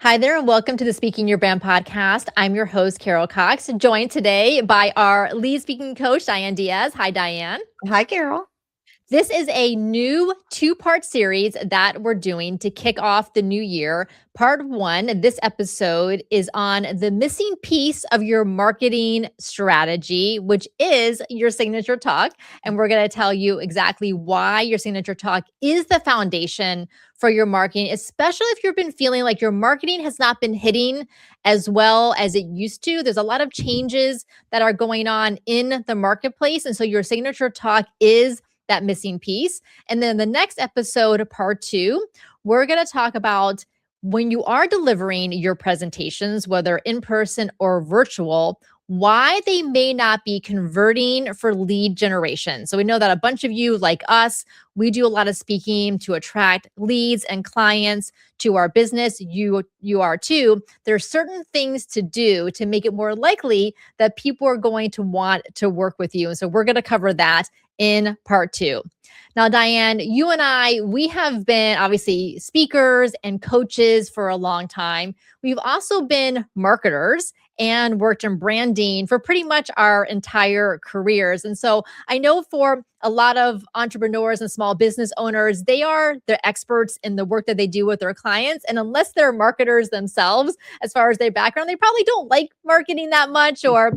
Hi there, and welcome to the Speaking Your Brand podcast. I'm your host, Carol Cox, joined today by our lead speaking coach, Diane Diaz. Hi, Diane. Hi, Carol. This is a new two-part series that we're doing to kick off the new year. Part one, this episode is on the missing piece of your marketing strategy, which is your signature talk. And we're going to tell you exactly why your signature talk is the foundation for your marketing, especially if you've been feeling like your marketing has not been hitting as well as it used to. There's a lot of changes that are going on in the marketplace. And so your signature talk is that missing piece. And then the next episode, part two, we're going to talk about when you are delivering your presentations, whether in person or virtual, why they may not be converting for lead generation. So we know that a bunch of you, like us, we do a lot of speaking to attract leads and clients to our business. You are too. There are certain things to do to make it more likely that people are going to want to work with you. And so we're going to cover that in part two. Now, Diane, you and I, we have been obviously speakers and coaches for a long time. We've also been marketers and worked in branding for pretty much our entire careers. And so I know for a lot of entrepreneurs and small business owners, they're experts in the work that they do with their clients. And unless they're marketers themselves, as far as their background, they probably don't like marketing that much. Or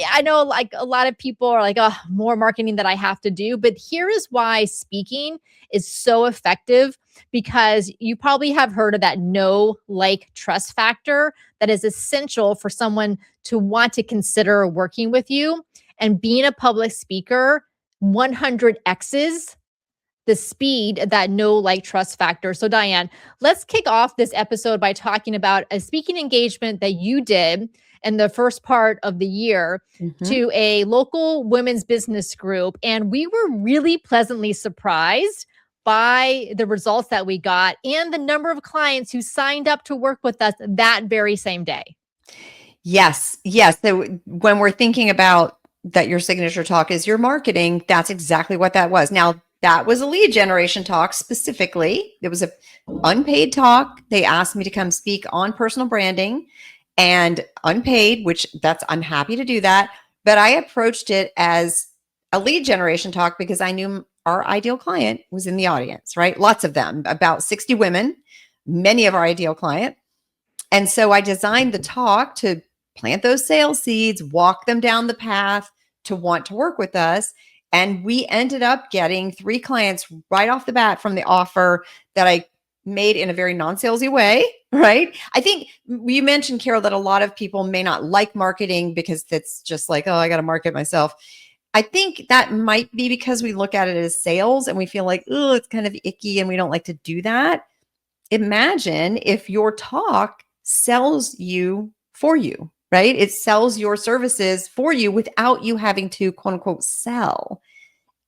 I know like a lot of people are like, oh, more marketing that I have to do. But here is why speaking is so effective, because you probably have heard of that know, like, trust factor that is essential for someone to want to consider working with you. And being a public speaker 100x's the speed that know, like, trust factor. So Diane, let's kick off this episode by talking about a speaking engagement that you did in the first part of the year to a local women's business group. And we were really pleasantly surprised by the results that we got and the number of clients who signed up to work with us that very same day. Yes. So when we're thinking about that your signature talk is your marketing, that's exactly what that was. Now, that was a lead generation talk specifically. It was an unpaid talk. They asked me to come speak on personal branding and unpaid, which I'm happy to do that. But I approached it as a lead generation talk because I knew our ideal client was in the audience, right? Lots of them, about 60 women, many of our ideal client. And so I designed the talk to plant those sales seeds, walk them down the path to want to work with us. And we ended up getting 3 clients right off the bat from the offer that I made in a very non-salesy way, right? I think you mentioned, Carol, that a lot of people may not like marketing because it's just like, oh, I got to market myself. I think that might be because we look at it as sales and we feel like, oh, it's kind of icky and we don't like to do that. Imagine if your talk sells you for you, right? It sells your services for you without you having to, quote unquote, sell.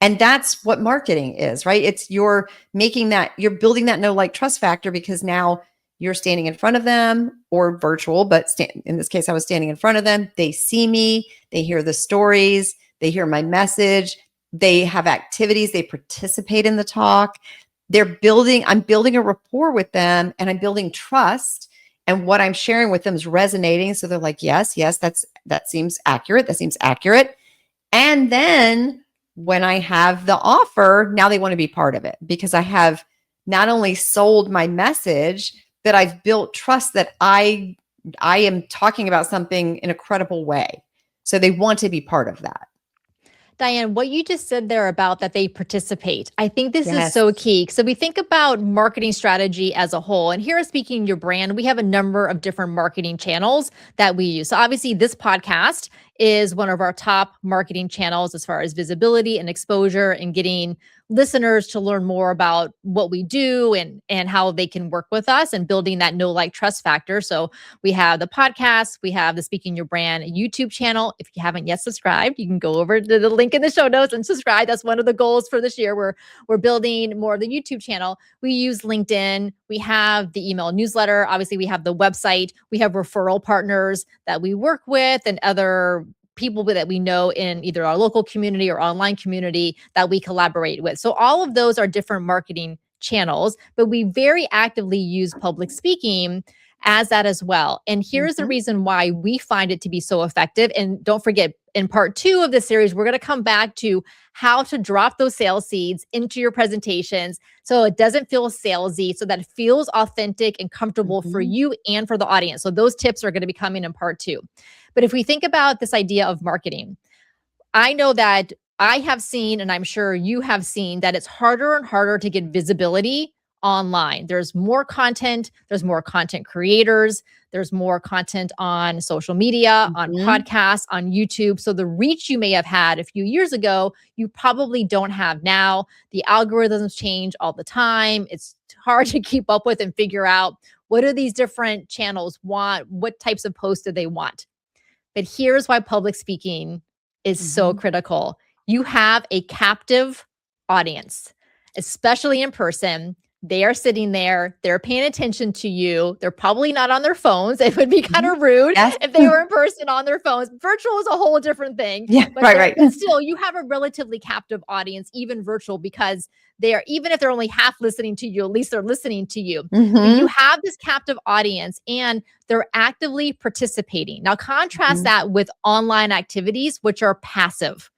And that's what marketing is, right? It's you're building that know, like, trust factor because now you're standing in front of them, or virtual, but in this case, I was standing in front of them. They see me, they hear the stories, they hear my message, they have activities, they participate in the talk. I'm building a rapport with them, and I'm building trust. And what I'm sharing with them is resonating. So they're like, yes, that seems accurate. And then when I have the offer, now they want to be part of it because I have not only sold my message, but I've built trust that I am talking about something in a credible way. So they want to be part of that. Diane, what you just said there about that they participate, I think this is so key. So we think about marketing strategy as a whole. And here, speaking your brand, we have a number of different marketing channels that we use. So obviously this podcast is one of our top marketing channels as far as visibility and exposure and getting listeners to learn more about what we do and how they can work with us and building that know, like, trust factor. So we have the podcast, we have the Speaking Your Brand YouTube channel. If you haven't yet subscribed, you can go over to the link in the show notes and subscribe. That's one of the goals for this year. We're building more of the YouTube channel. We use LinkedIn. We have the email newsletter. Obviously, we have the website. We have referral partners that we work with and other people that we know in either our local community or online community that we collaborate with. So all of those are different marketing channels, but we very actively use public speaking as that as well. And here's the Mhm. reason why we find it to be so effective. And don't forget, in part 2 of the series, we're going to come back to how to drop those sales seeds into your presentations so it doesn't feel salesy, so that it feels authentic and comfortable for Mhm. you and for the audience. So those tips are going to be coming in part 2. But if we think about this idea of marketing, I know that I have seen, and I'm sure you have seen, that it's harder and harder to get visibility online. There's more content creators, there's more content on social media, on Mhm. podcasts, on YouTube. So the reach you may have had a few years ago, you probably don't have now. The algorithms change all the time. It's hard to keep up with and figure out what do these different channels want? What types of posts do they want? But here's why public speaking is so Mhm. critical. You have a captive audience, especially in person. They are sitting there, they're paying attention to you. They're probably not on their phones. It would be kind Mhm. of rude Yes. if they were in person on their phones. Virtual is a whole different thing, Yeah. but Right, right. but still you have a relatively captive audience even virtual, because they are, even if they're only half listening to you, at least they're listening to you. But you Mhm. have this captive audience and they're actively participating. Now, contrast Mhm. that with online activities, which are passive.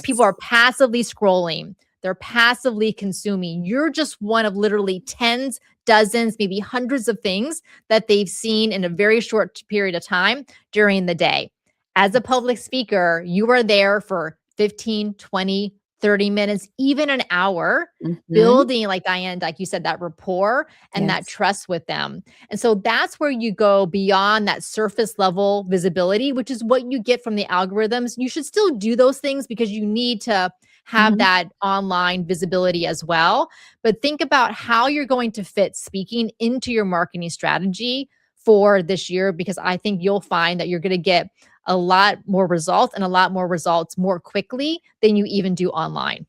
People Yes. are passively scrolling, they're passively consuming. You're just one of literally tens, dozens, maybe hundreds of things that they've seen in a very short period of time during the day. As a Yes. public speaker, you are there for 15, 20, 30 minutes, even an hour, Mhm. building, like Diane, like you said, that rapport and that Yes. trust with them. And so that's where you go beyond that surface level visibility, which is what you get from the algorithms. You should still do those things because you need to have Mhm. that online visibility as well. But think about how you're going to fit speaking into your marketing strategy for this year, because I think you'll find that you're going to get a lot more results, and a lot more results more quickly than you even do online.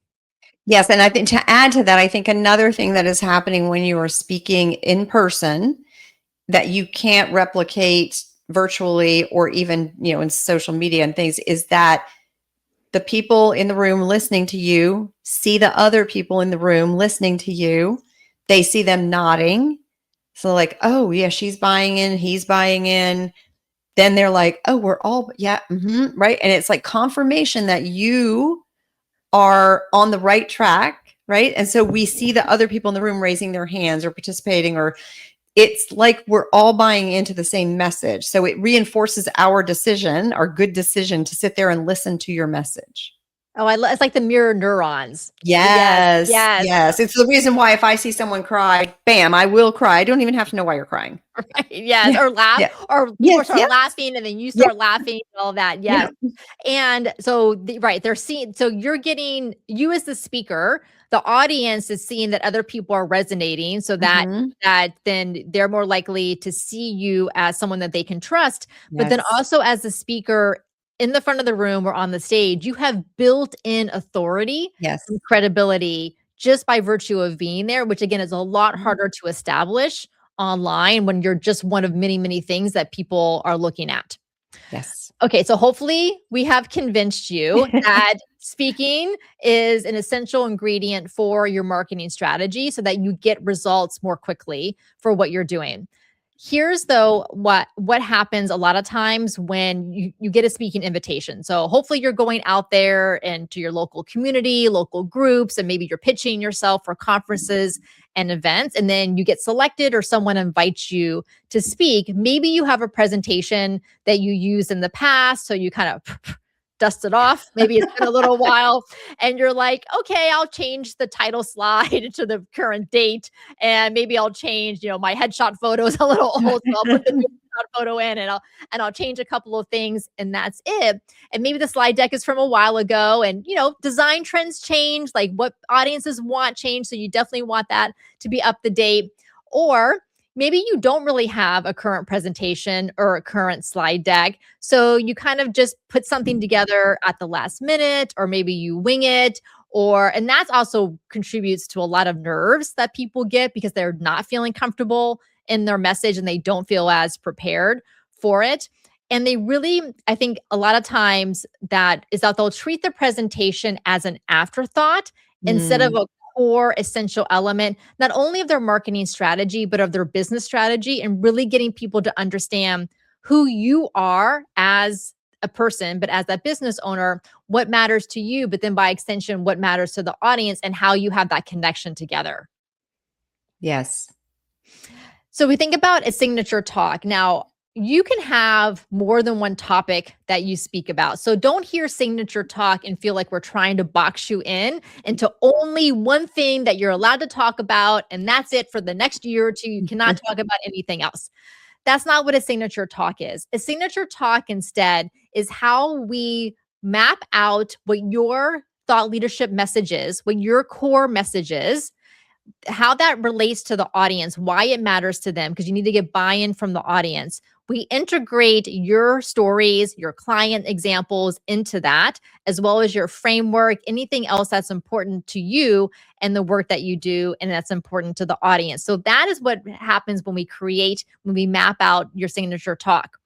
Yes, and I think to add to that, I think another thing that is happening when you are speaking in person that you can't replicate virtually or even, in social media and things is that the people in the room listening to you see the other people in the room listening to you. They see them nodding. So like, oh yeah, she's buying in, he's buying in. Then they're like, oh, we're all, yeah, right. And it's like confirmation that you are on the right track, right? And so we see the other people in the room raising their hands or participating, or it's like we're all buying into the same message. So it reinforces our decision, our good decision to sit there and listen to your message. Oh, it's like the mirror neurons. Yes, Yes, yes. yes. It's the reason why if I see someone cry, bam, I will cry. I don't even have to know why you're crying. Right, yes, Yeah, or laugh, yeah. or people Yes, start yes, laughing and then you yeah, start laughing and all that, yeah. yes. And so right, they're seeing, so you're getting, you as the speaker, the audience is seeing that other people are resonating, so that Mhm. then they're more likely to see you as someone that they can trust. But then Yes, also as the speaker in the front of the room or on the stage, you have built-in authority yes. and credibility just by virtue of being there, which again is a lot Mhm. harder to establish online when you're just one of many, many things that people are looking at. Yes. Okay, so hopefully we have convinced you that speaking is an essential ingredient for your marketing strategy so that you get results more quickly for what you're doing. Here's though what happens a lot of times when you get a speaking invitation. So hopefully you're going out there and to your local community, local groups, and maybe you're pitching yourself for conferences and events, and then you get selected or someone invites you to speak. Maybe you have a presentation that you used in the past, so you kind of dust it off. Maybe it's been a little while and you're like, okay, I'll change the title slide to the current date, and maybe I'll change, my headshot photo is a little old, so I'll put the new headshot photo in, and I'll change a couple of things, and that's it. And maybe the slide deck is from a while ago, and design trends change, like what audiences want change, so you definitely want that to be up to date. Or maybe you don't really have a current presentation or a current slide deck. So you kind of just put something together at the last minute, or maybe you wing it. And that's also contributes to a lot of nerves that people get because they're not feeling comfortable in their message and they don't feel as prepared for it. And they really, I think a lot of times that is that they'll treat the presentation as an afterthought instead of Mm. a core essential element, not only of their marketing strategy, but of their business strategy, and really getting people to understand who you are as a person, but as that business owner, what matters to you, but then by extension, what matters to the audience and how you have that connection together. Yes. So we think about a signature talk. Now, you can have more than one topic that you speak about. So don't hear signature talk and feel like we're trying to box you in into only one thing that you're allowed to talk about. And that's it for the next year or two. You cannot talk about anything else. That's not what a signature talk is. A signature talk instead is how we map out what your thought leadership message is, what your core message is, how that relates to the audience, why it matters to them, because you need to get buy-in from the audience. We integrate your stories, your client examples into that, as well as your framework, anything else that's important to you and the work that you do, and that's important to the audience. So that is what happens when we map out your signature talk.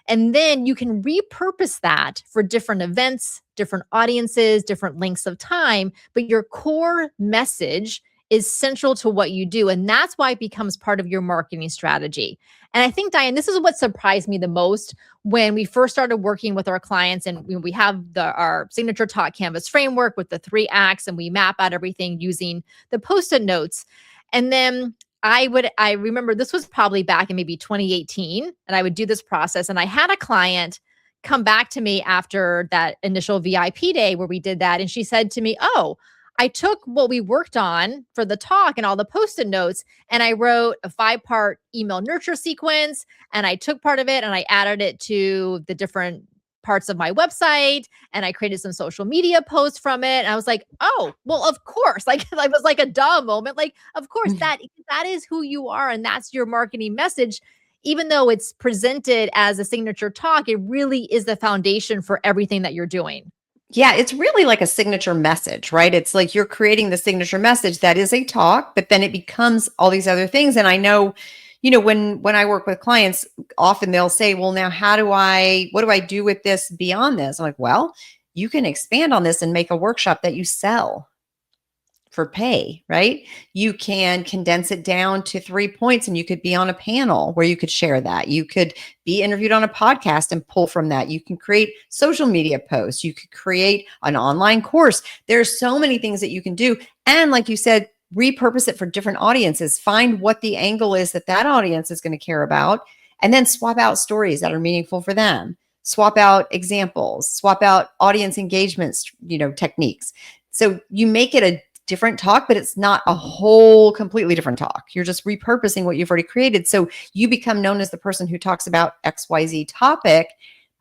And then you can repurpose that for different events, different audiences, different lengths of time, but your core message is central to what you do. And that's why it becomes part of your marketing strategy. And I think, Diane, this is what surprised me the most when we first started working with our clients, and we have our signature talk canvas framework with the 3 acts, and we map out everything using the Post-it notes. And then I remember this was probably back in maybe 2018, and I would do this process. And I had a client come back to me after that initial VIP day where we did that. And she said to me, "Oh, I took what we worked on for the talk and all the Post-it notes, and I wrote a 5-part email nurture sequence, and I took part of it and I added it to the different parts of my website, and I created some social media posts from it." And I was like, "Oh, well, of course." Like, I was like a duh moment. Like, of course, that is who you are, and that's your marketing message. Even though it's presented as a signature talk, it really is the foundation for everything that you're doing. Yeah, it's really like a signature message, right? It's like you're creating the signature message that is a talk, but then it becomes all these other things. And I know, when I work with clients, often they'll say, "Well, now what do I do with this beyond this?" I'm like, "Well, you can expand on this and make a workshop that you sell for pay, right? You can condense it down to 3 points, and you could be on a panel where you could share that. You could be interviewed on a podcast and pull from that. You can create social media posts. You could create an online course. There's so many things that you can do. And like you said, repurpose it for different audiences. Find what the angle is that audience is going to care about, and then swap out stories that are meaningful for them. Swap out examples, swap out audience engagements, techniques. So you make it a different talk, but it's not a whole completely different talk. You're just repurposing what you've already created. So you become known as the person who talks about XYZ topic,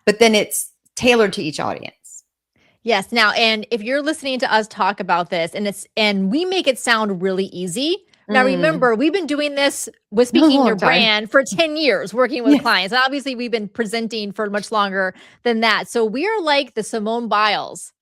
but then it's tailored to each audience. Yes. Now, and if you're listening to us talk about this, and we make it sound really easy. Now, remember, we've been doing this with Speaking Your Brand for 10 years, working with clients. And obviously, we've been presenting for much longer than that. So we are like the Simone Biles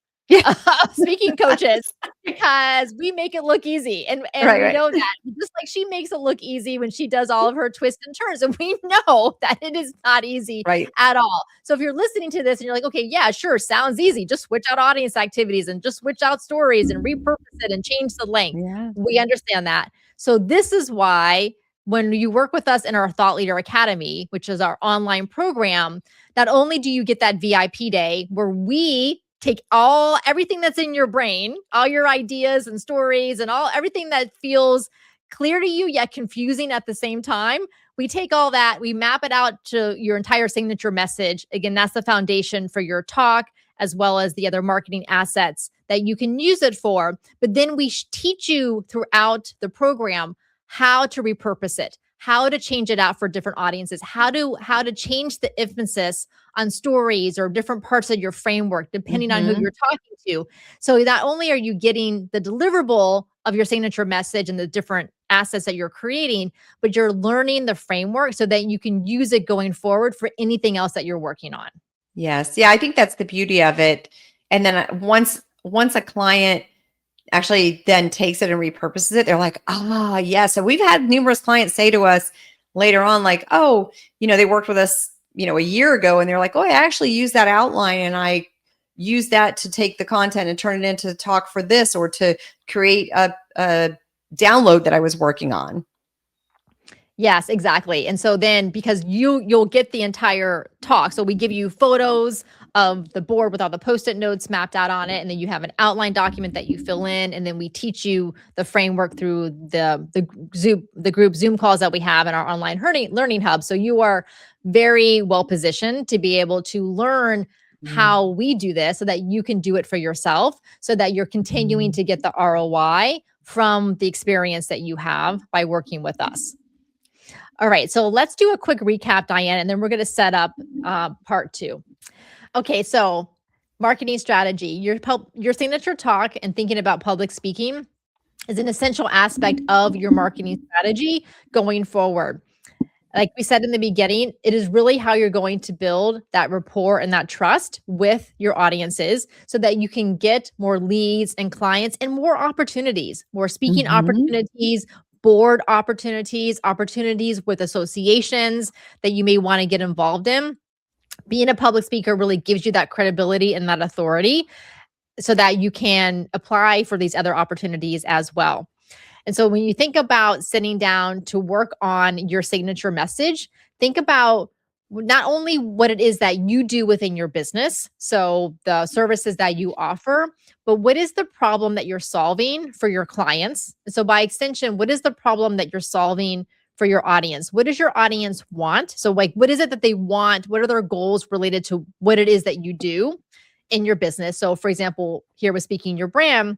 speaking coaches, because we make it look easy. And we know that, just like she makes it look easy when she does all of her twists and turns. And we know that it is not easy at all. So if you're listening to this and you're like, "Okay, yeah, sure, sounds easy. Just switch out audience activities and just switch out stories and repurpose it and change the length." We understand that. So this is why when you work with us in our Thought Leader Academy, which is our online program, not only do you get that VIP day where we take everything that's in your brain, all your ideas and stories and everything that feels clear to you yet confusing at the same time. We take all that, we map it out to your entire signature message. Again, that's the foundation for your talk, as well as the other marketing assets that you can use it for. But then we teach you throughout the program how to repurpose it, how to change it out for different audiences, how to change the emphasis on stories or different parts of your framework, depending on who you're talking to. So not only are you getting the deliverable of your signature message and the different assets that you're creating, but you're learning the framework so that you can use it going forward for anything else that you're working on. Yes. Yeah, I think that's the beauty of it. And then once a client actually then takes it and repurposes it, they're like, yeah. So we've had numerous clients say to us later on, like, "Oh, they worked with us, a year ago, and they're like, 'Oh, I actually used that outline, and I, use that to take the content and turn it into talk for this, or to create a download that I was working on. Yes, exactly. And so then because you'll get the entire talk. So we give you photos of the board with all the post-it notes mapped out on it, and then you have an outline document that you fill in, and then we teach you the framework through the group Zoom calls that we have in our online learning hub. So you are very well positioned to be able to learn how we do this so that you can do it for yourself, so that you're continuing to get the ROI from the experience that you have by working with us. All right, so let's do a quick recap, Diane, and then we're going to set up part 2. Okay, so marketing strategy. Your signature talk and thinking about public speaking is an essential aspect of your marketing strategy going forward. Like we said in the beginning, it is really how you're going to build that rapport and that trust with your audiences so that you can get more leads and clients and more opportunities, more speaking opportunities, board opportunities with associations that you may want to get involved in. Being a public speaker really gives you that credibility and that authority so that you can apply for these other opportunities as well. And so when you think about sitting down to work on your signature message, think about not only what it is that you do within your business, so the services that you offer, but what is the problem that you're solving for your clients? And so by extension, what is the problem that you're solving for your audience? What does your audience want? So like, what is it that they want? What are their goals related to what it is that you do in your business? So for example, here with Speaking Your Brand,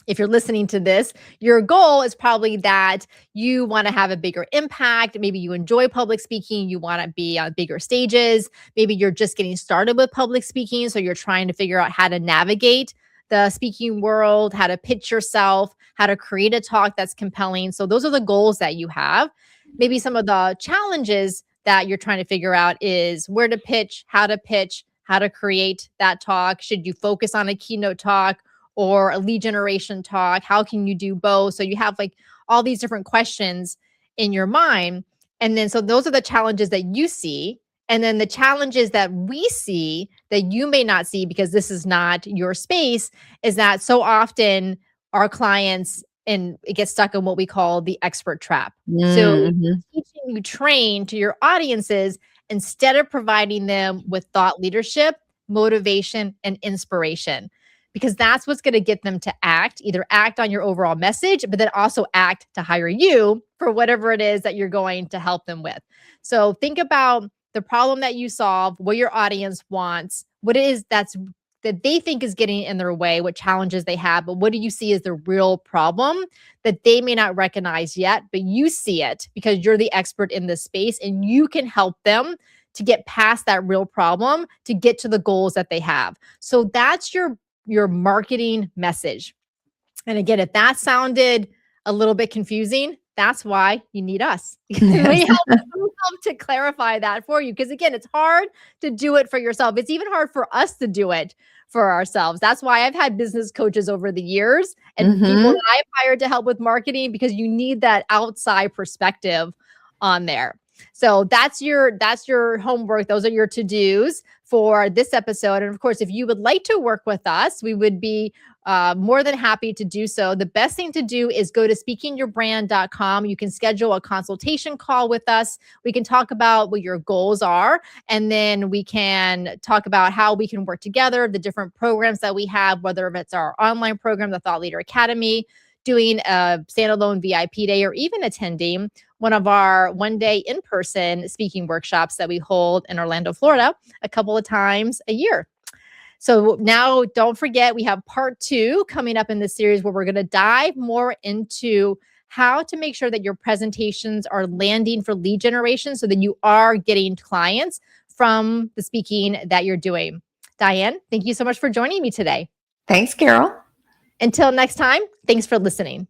if you're listening to this, your goal is probably that you want to have a bigger impact. Maybe you enjoy public speaking. You want to be on bigger stages. Maybe you're just getting started with public speaking. So you're trying to figure out how to navigate the speaking world, how to pitch yourself, how to create a talk that's compelling. So those are the goals that you have. Maybe some of the challenges that you're trying to figure out is where to pitch, how to create that talk. Should you focus on a keynote talk or a lead generation talk? How can you do both? So you have like all these different questions in your mind. And then, so those are the challenges that you see. And then the challenges that we see that you may not see because this is not your space is that so often our clients, and it gets stuck in what we call the expert trap. So teaching you train to your audiences instead of providing them with thought leadership, motivation, and inspiration. Because that's what's going to get them to either act on your overall message, but then also act to hire you for whatever it is that you're going to help them with. So think about the problem that you solve, what your audience wants, what it is that they think is getting in their way, what challenges they have, but what do you see as the real problem that they may not recognize yet, but you see it because you're the expert in this space and you can help them to get past that real problem to get to the goals that they have. So that's your marketing message. And again, if that sounded a little bit confusing, that's why you need us. We help to clarify that for you. Because again, it's hard to do it for yourself. It's even hard for us to do it for ourselves. That's why I've had business coaches over the years and people that I've hired to help with marketing, because you need that outside perspective on there. So that's your homework. Those are your to-dos for this episode. And of course, if you would like to work with us, we would be more than happy to do so. The best thing to do is go to speakingyourbrand.com. You can schedule a consultation call with us. We can talk about what your goals are, and then we can talk about how we can work together, the different programs that we have, whether it's our online program, the Thought Leader Academy, doing a standalone VIP day, or even attending one of our one-day in-person speaking workshops that we hold in Orlando, Florida, a couple of times a year. So now don't forget, we have part 2 coming up in this series where we're going to dive more into how to make sure that your presentations are landing for lead generation so that you are getting clients from the speaking that you're doing. Diane, thank you so much for joining me today. Thanks, Carol. Until next time, thanks for listening.